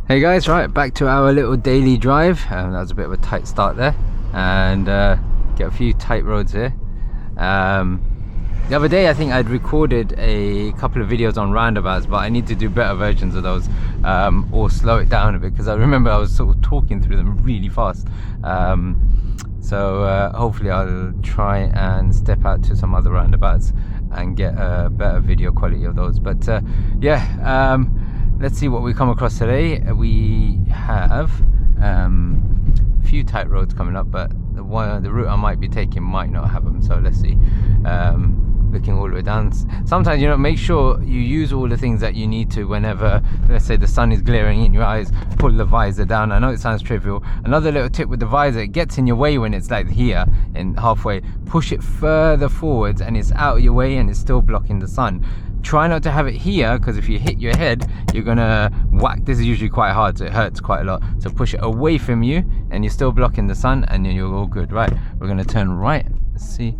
Hey guys, right, back to our little daily drive. That was a bit of a tight start there, and get a few tight roads here. The other day I think I'd recorded a couple of videos on roundabouts, but I need to do better versions of those, or slow it down a bit, because I remember I was sort of talking through them really fast. So hopefully I'll try and step out to some other roundabouts and get a better video quality of those. But yeah, let's see what we come across today. We have a few tight roads coming up, but the route I might be taking might not have them, so let's see. Looking all the way down. Sometimes, you know, make sure you use all the things that you need to whenever, let's say, the sun is glaring in your eyes. Pull the visor down. I know it sounds trivial. Another little tip with the visor: it gets in your way when it's like here and halfway. Push it further forwards and it's out of your way and it's still blocking the sun. Try not to have it here, because if you hit your head you're gonna whack. This is usually quite hard, so it hurts quite a lot. So push it away from you and you're still blocking the sun, and then you're all good. Right, we're gonna turn right. Let's see,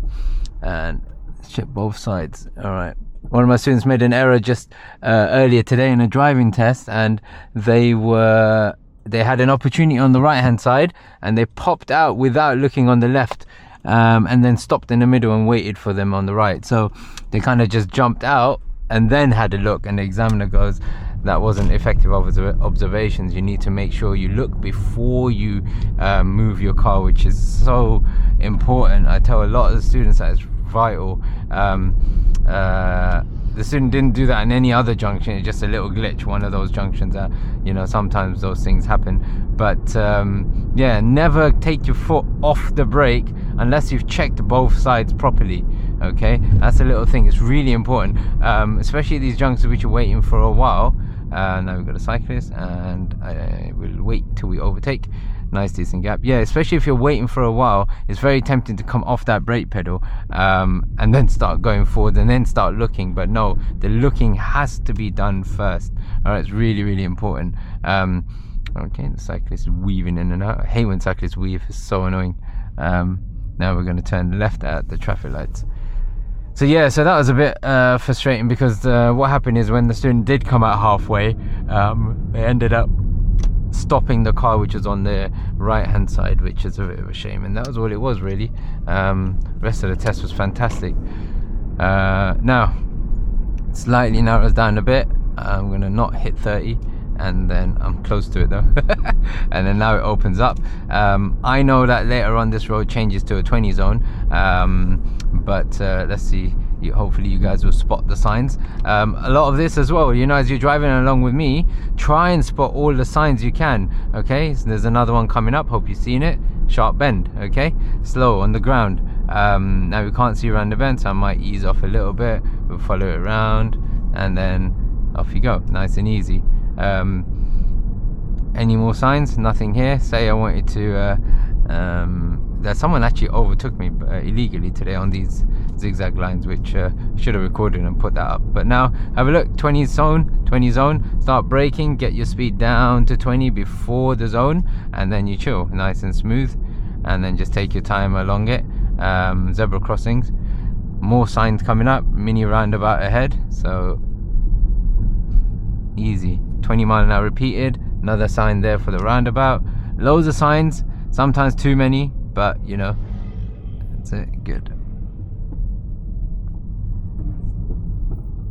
and check both sides. All right, one of my students made an error just earlier today in a driving test, and they had an opportunity on the right hand side and they popped out without looking on the left, and then stopped in the middle and waited for them on the right. So they kind of just jumped out and then had a look, and the examiner goes, that wasn't effective observations. You need to make sure you look before you move your car, which is so important. I tell a lot of the students that it's vital. The student didn't do that in any other junction. It's just a little glitch, one of those junctions that, you know, sometimes those things happen. But yeah, never take your foot off the brake unless you've checked both sides properly. Okay, that's a little thing. It's really important, especially these junctions which are waiting for a while. Now we've got a cyclist, and I will wait till we overtake. Nice decent gap. Yeah, especially if you're waiting for a while, it's very tempting to come off that brake pedal and then start going forward and then start looking. But no, the looking has to be done first. All right, it's really, really important. Okay, the cyclist is weaving in and out. I hate when cyclists weave, it's so annoying. Now we're going to turn left at the traffic lights. So yeah, so that was a bit frustrating, because what happened is when the student did come out halfway, they ended up stopping the car which was on the right hand side, which is a bit of a shame, and that was all it was really. Rest of the test was fantastic. Now slightly narrows down a bit. I'm gonna not hit 30, and then I'm close to it though. And then now it opens up. I know that later on this road changes to a 20 zone, but let's see. Hopefully you guys will spot the signs. A lot of this as well, you know, as you're driving along with me, try and spot all the signs you can. Okay, so there's another one coming up, hope you've seen it. Sharp bend. Okay, slow on the ground. Now we can't see around the bend, so I might ease off a little bit. We'll follow it around and then off you go, nice and easy. Any more signs? Nothing here. Say I wanted to that someone actually overtook me illegally today on these zigzag lines, which should have recorded and put that up. But now have a look. 20 zone, start braking, get your speed down to 20 before the zone, and then you chill, nice and smooth, and then just take your time along it. Zebra crossings, more signs coming up, mini roundabout ahead, so easy. 20 mile an hour repeated, another sign there for the roundabout. Loads of signs, sometimes too many, but you know, that's it. Good.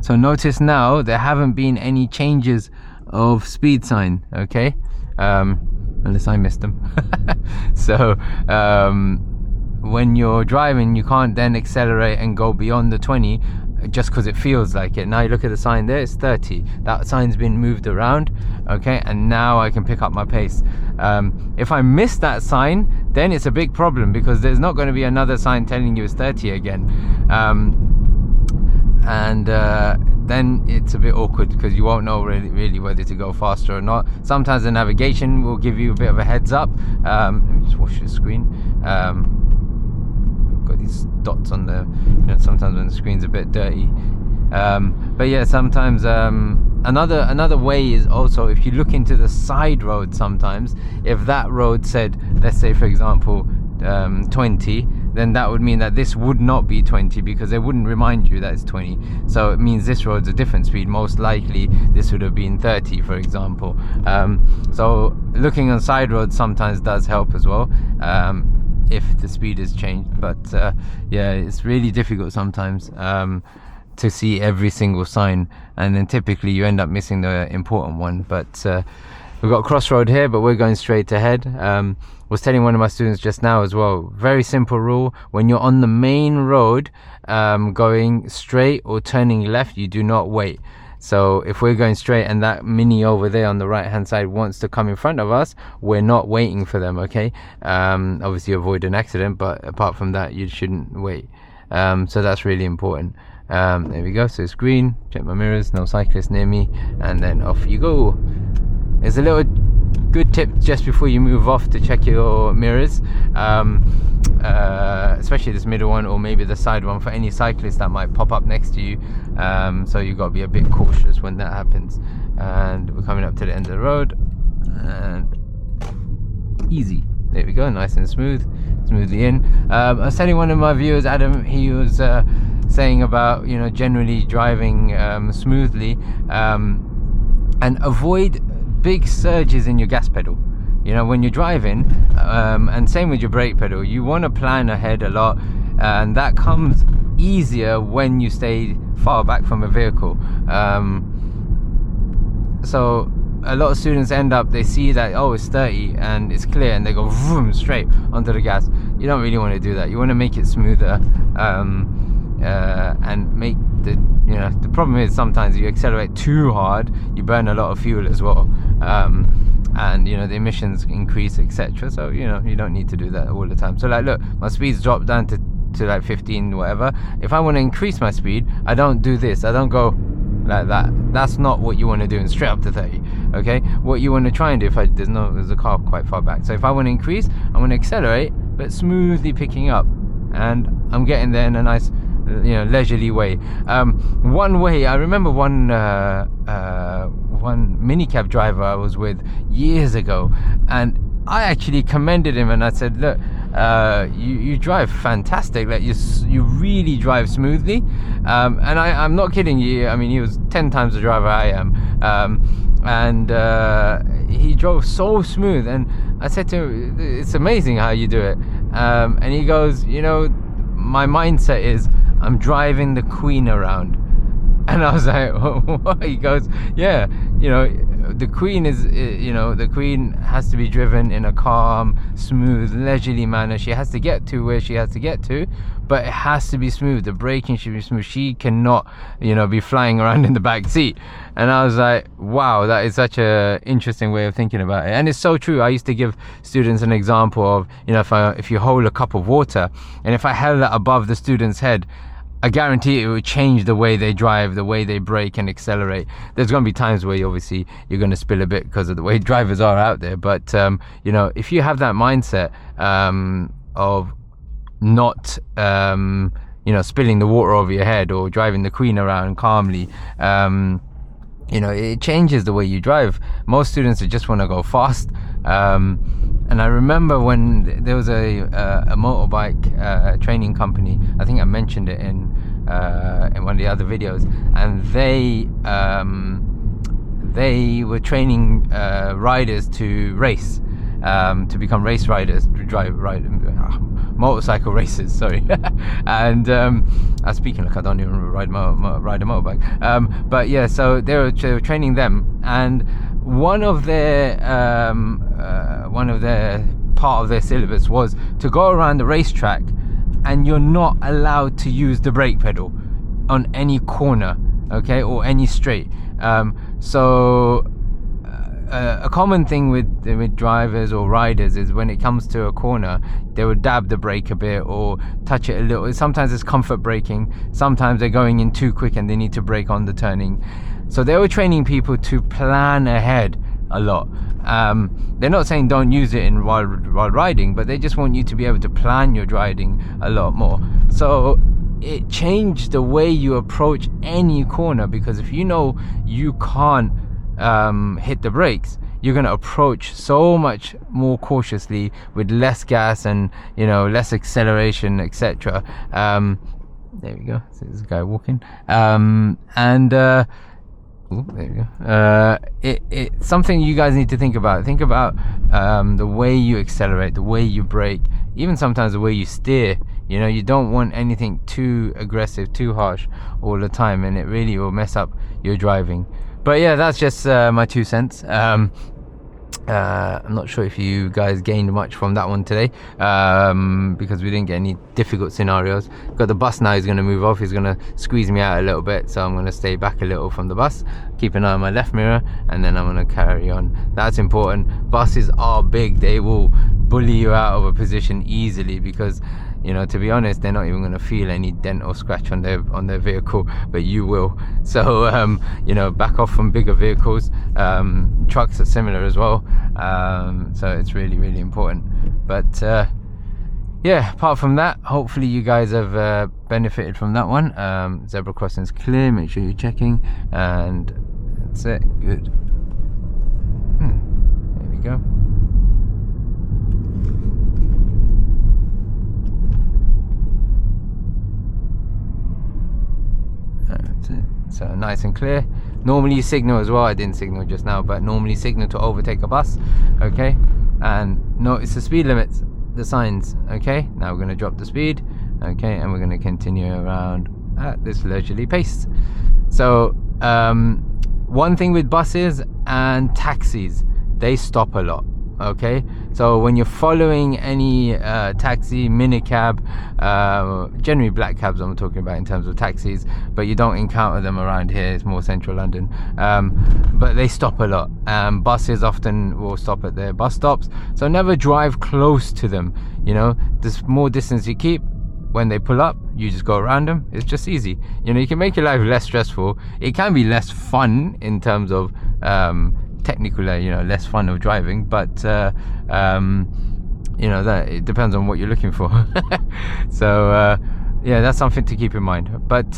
So notice now there haven't been any changes of speed sign, okay, unless I missed them. So when you're driving, you can't then accelerate and go beyond the 20 just because it feels like it. Now you look at the sign there, it's 30. That sign's been moved around, okay, and now I can pick up my pace. If I miss that sign, then it's a big problem, because there's not going to be another sign telling you it's 30 again. And then it's a bit awkward, because you won't know really whether to go faster or not. Sometimes the navigation will give you a bit of a heads up. Let me just wash the screen. Got these dots on the, you know, sometimes when the screen's a bit dirty. But yeah, sometimes another way is also, if you look into the side road, sometimes if that road said, let's say for example 20, then that would mean that this would not be 20, because they wouldn't remind you that it's 20. So it means this road's a different speed. Most likely this would have been 30, for example. So looking on side roads sometimes does help as well, if the speed is changed. But yeah, it's really difficult sometimes to see every single sign, and then typically you end up missing the important one. But we've got a crossroad here, but we're going straight ahead. Was telling one of my students just now as well, very simple rule: when you're on the main road, going straight or turning left, you do not wait. So if we're going straight and that mini over there on the right hand side wants to come in front of us, we're not waiting for them, okay? Obviously avoid an accident, but apart from that, you shouldn't wait. So that's really important. There we go. So it's green, check my mirrors, no cyclists near me, and then off you go. There's a little good tip just before you move off to check your mirrors, especially this middle one or maybe the side one, for any cyclist that might pop up next to you. So you've got to be a bit cautious when that happens. And we're coming up to the end of the road, and easy. There we go, nice and smoothly in. I was telling one of my viewers, Adam, he was saying about, you know, generally driving smoothly, and avoid big surges in your gas pedal. You know, when you're driving, and same with your brake pedal, you want to plan ahead a lot, and that comes easier when you stay far back from a vehicle. So a lot of students end up, they see that, oh, it's 30 and it's clear, and they go vroom straight onto the gas. You don't really want to do that. You want to make it smoother, and make the, you know, the problem is sometimes you accelerate too hard, you burn a lot of fuel as well, and you know, the emissions increase, etc. So you know, you don't need to do that all the time. So like, look, my speed's dropped down to like 15 whatever. If I want to increase my speed, I don't do this, I don't go like that. That's not what you want to do, and straight up to 30. Okay, what you want to try and do, if there's a car quite far back, so if I want to increase, I want to accelerate but smoothly picking up, and I'm getting there in a nice, you know, leisurely way. One way, I remember one minicab driver I was with years ago, and I actually commended him, and I said, look, you drive fantastic, like you really drive smoothly, and I'm not kidding you. I mean, he was 10 times the driver I am, and he drove so smooth, and I said to him, it's amazing how you do it, and he goes, you know, my mindset is I'm driving the Queen around. And I was like, what? He goes, yeah, you know, the Queen is, you know, the Queen has to be driven in a calm, smooth, leisurely manner. She has to get to where she has to get to, but it has to be smooth. The braking should be smooth. She cannot, you know, be flying around in the back seat. And I was like, wow, that is such a interesting way of thinking about it. And it's so true. I used to give students an example of, you know, if you hold a cup of water, and if I held that above the student's head, I guarantee it would change the way they drive, the way they brake and accelerate. There's going to be times where obviously you're going to spill a bit because of the way drivers are out there. But, you know, if you have that mindset of not, you know, spilling the water over your head or driving the Queen around calmly, you know, it changes the way you drive. Most students just want to go fast. And I remember when there was a motorbike training company, I think I mentioned it in one of the other videos, and they were training riders to race, to become race riders, to motorcycle racers, sorry. And I'm speaking like I don't even ride a motorbike, but yeah, so they were training them, and one of their part of their syllabus was to go around the racetrack, and you're not allowed to use the brake pedal on any corner, okay, or any straight. So a common thing with drivers or riders is when it comes to a corner, they would dab the brake a bit or touch it a little. Sometimes it's comfort braking, sometimes they're going in too quick and they need to brake on the turning. So they were training people to plan ahead a lot. They're not saying don't use it while riding, but they just want you to be able to plan your riding a lot more. So it changed the way you approach any corner, because if you know you can't hit the brakes, you're going to approach so much more cautiously with less gas and, you know, less acceleration, etc. There we go. So there's a guy walking. Ooh, there you go. It's something you guys need to think about. Think about the way you accelerate, the way you brake, even sometimes the way you steer. You know, you don't want anything too aggressive, too harsh all the time, and it really will mess up your driving. But yeah, that's just my 2 cents. I'm not sure if you guys gained much from that one today, because we didn't get any difficult scenarios. Got the bus now, he's going to move off, he's going to squeeze me out a little bit, so I'm going to stay back a little from the bus, keep an eye on my left mirror, and then I'm going to carry on. That's important. Buses are big, they will bully you out of a position easily, because, you know, to be honest, they're not even going to feel any dent or scratch on their vehicle, but you will. So you know, back off from bigger vehicles. Trucks are similar as well, so it's really, really important. But yeah, apart from that, hopefully you guys have benefited from that one. Zebra crossing's clear, make sure you're checking, and that's it. Good. There we go. So nice and clear. Normally you signal as well. I didn't signal just now, but normally signal to overtake a bus. Okay, and notice the speed limits, the signs. Okay, now we're going to drop the speed. Okay, and we're going to continue around at this leisurely pace. So one thing with buses and taxis, they stop a lot. Okay, so when you're following any taxi, minicab, generally black cabs I'm talking about in terms of taxis, but you don't encounter them around here, it's more central London, but they stop a lot. Buses often will stop at their bus stops, so never drive close to them. You know, the more distance you keep, when they pull up, you just go around them. It's just easy. You know, you can make your life less stressful. It can be less fun in terms of technically, you know, less fun of driving, but you know, that it depends on what you're looking for. So yeah, that's something to keep in mind. But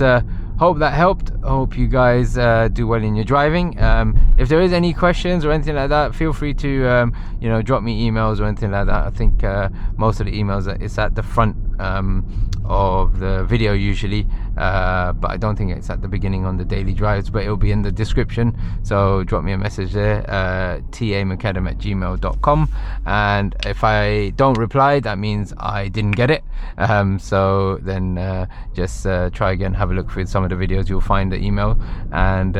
hope that helped. Hope you guys do well in your driving. If there is any questions or anything like that, feel free to you know, drop me emails or anything like that. I think most of the emails, it's at the front of the video usually, but I don't think it's at the beginning on the daily drives, but it'll be in the description. So drop me a message there, tamukadam@gmail.com, and if I don't reply, that means I didn't get it. So then just try again, have a look through some of the videos, you'll find the email, and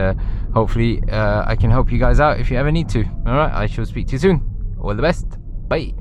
hopefully I can help you guys out if you ever need to. All right, I shall speak to you soon. All the best. Bye.